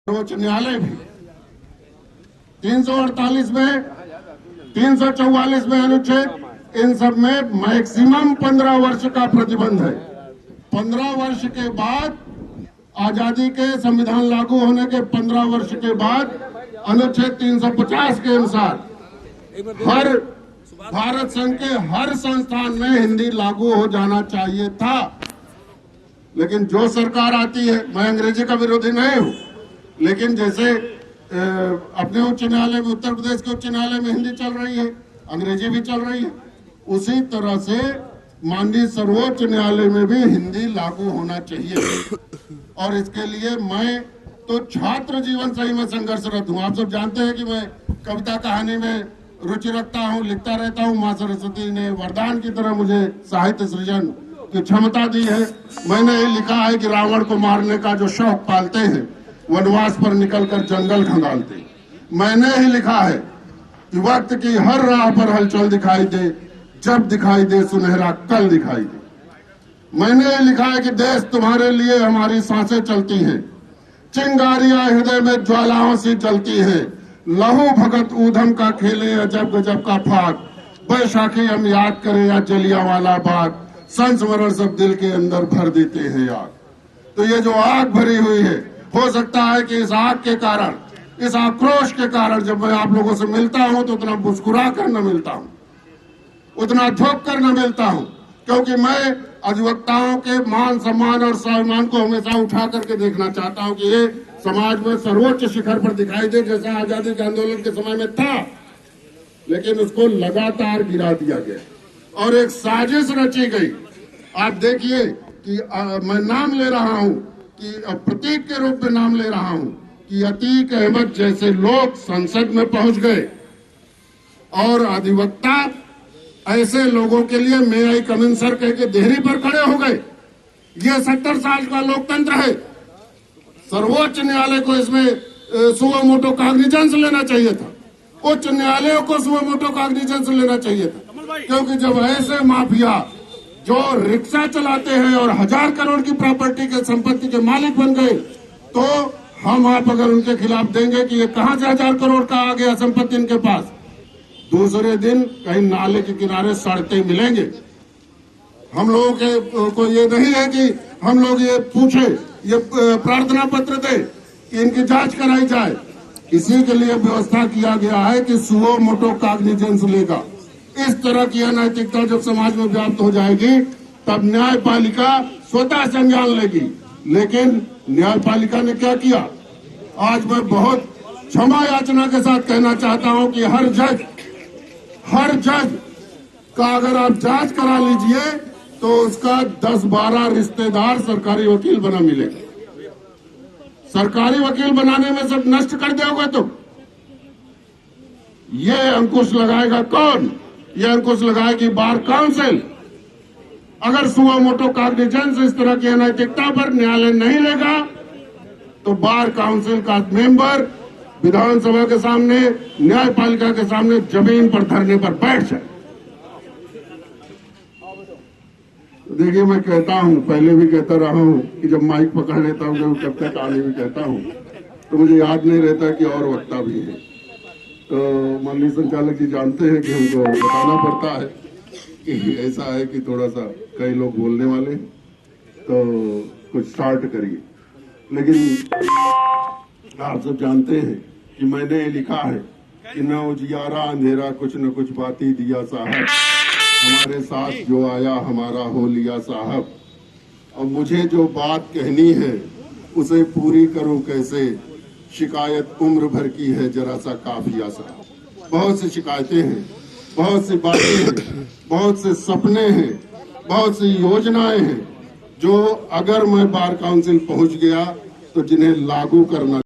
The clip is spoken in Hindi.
सर्वोच्च न्यायालय भी 348 में 344 में अनुच्छेद, इन सब में मैक्सिमम 15 वर्ष का प्रतिबंध है। 15 वर्ष के बाद आजादी के संविधान लागू होने के 15 वर्ष के बाद अनुच्छेद 350 के अनुसार हर भारत संघ के हर संस्थान में हिंदी लागू हो जाना चाहिए था। लेकिन जो सरकार आती है, मैं अंग्रेजी का विरोधी नहीं हूं, लेकिन जैसे अपने उच्च न्यायालय में, उत्तर प्रदेश के उच्च न्यायालय में हिंदी चल रही है, अंग्रेजी भी चल रही है, उसी तरह से माननीय सर्वोच्च न्यायालय में भी हिंदी लागू होना चाहिए। और इसके लिए मैं तो छात्र जीवन से ही मैं संघर्षरत हूँ। आप सब जानते हैं कि मैं कविता कहानी में रुचि रखता हूँ, लिखता रहता हूँ। माँ सरस्वती ने वरदान की तरह मुझे साहित्य सृजन की क्षमता दी है। मैंने ये लिखा है कि रावण को मारने का जो शौक पालते हैं, वनवास पर निकलकर जंगल खंगालते। मैंने ही लिखा है कि वक्त की हर राह पर हलचल दिखाई दे, जब दिखाई दे सुनहरा कल दिखाई दे। मैंने ये लिखा है कि देश तुम्हारे लिए हमारी सांसें चलती हैं, चिंगारियां हृदय में ज्वालाओं सी जलती हैं, लहू भगत ऊधम का खेले अजब गजब का फाग, बैसाखी हम याद करें या जलियांवाला बाग, संस्मरण सब दिल के अंदर भर देते हैं आग। तो ये जो आग भरी हुई है, हो सकता है कि इस आग के कारण, इस आक्रोश के कारण जब मैं आप लोगों से मिलता हूं तो उतना मुस्कुरा कर न मिलता हूं, उतना झोंक कर न मिलता हूं, क्योंकि मैं अधिवक्ताओं के मान सम्मान और स्वाभिमान को हमेशा उठा करके देखना चाहता हूं कि ये समाज में सर्वोच्च शिखर पर दिखाई दे, जैसा आजादी के आंदोलन के समय में था। लेकिन उसको लगातार गिरा दिया गया और एक साजिश रची गई। आप देखिए कि मैं नाम ले रहा हूं, कि प्रतीक के रूप में नाम ले रहा हूं, कि अतीक अहमद जैसे लोग संसद में पहुंच गए और अधिवक्ता ऐसे लोगों के लिए मे आई कम इन सर कह के देहरी पर खड़े हो गए। ये 70 साल का लोकतंत्र है। सर्वोच्च न्यायालय को इसमें सुओ मोटो कॉग्निजेंस लेना चाहिए था, उच्च न्यायालयों को सुओ मोटो कॉग्निजेंस लेना चाहिए था। क्योंकि जब ऐसे माफिया जो रिक्शा चलाते हैं और 1000 करोड़ की प्रॉपर्टी के संपत्ति के मालिक बन गए, तो हम आप अगर उनके खिलाफ देंगे कि ये कहां से 1000 करोड़ का आ गया संपत्ति इनके पास, दूसरे दिन कहीं नाले के किनारे सड़ते मिलेंगे। हम लोगों के को ये नहीं है कि हम लोग ये पूछे, ये प्रार्थना पत्र दे कि इनकी जांच कराई जाए। इसी के लिए व्यवस्था किया गया है कि सुओ मोटो कॉग्निजेंस लेगा। इस तरह की अनैतिकता जब समाज में व्याप्त हो जाएगी, तब न्यायपालिका स्वतः संज्ञान लेगी। लेकिन न्यायपालिका ने क्या किया? आज मैं बहुत क्षमा याचना के साथ कहना चाहता हूं कि हर जज का अगर आप जांच करा लीजिए तो उसका 10-12 रिश्तेदार सरकारी वकील बना मिलेगा। सरकारी वकील बनाने में सब नष्ट कर दोगे तुम। ये अंकुश लगाएगा कौन? ये अंकुश लगाएगी बार काउंसिल। अगर सुओ मोटो कॉग्निजेंस इस तरह की अनैतिकता पर न्यायालय नहीं लेगा तो बार काउंसिल का मेंबर विधानसभा के सामने, न्यायपालिका के सामने जमीन पर धरने पर बैठ जाए। देखिए, मैं कहता हूं, पहले भी कहता रहा हूं कि जब माइक पकड़ लेता हूं, जब कविता कहानी भी कहता हूं, तो मुझे याद नहीं रहता कि और वक्ता भी है। तो माननीय संचालक जी जानते हैं कि हमको बताना पड़ता है कि ऐसा है कि थोड़ा सा कई लोग बोलने वाले, तो कुछ स्टार्ट करिए। लेकिन आप सब जानते हैं कि मैंने लिखा है कि न उजियारा अंधेरा कुछ न कुछ बाती दिया साहब, हमारे साथ जो आया हमारा हो लिया साहब। और मुझे जो बात कहनी है उसे पूरी करूं कैसे, शिकायत उम्र भर की है जरा सा काफिया सा। बहुत सी शिकायतें हैं, बहुत सी बातें हैं, बहुत से सपने हैं, बहुत सी योजनाएं हैं जो अगर मैं बार काउंसिल पहुंच गया तो जिन्हें लागू करना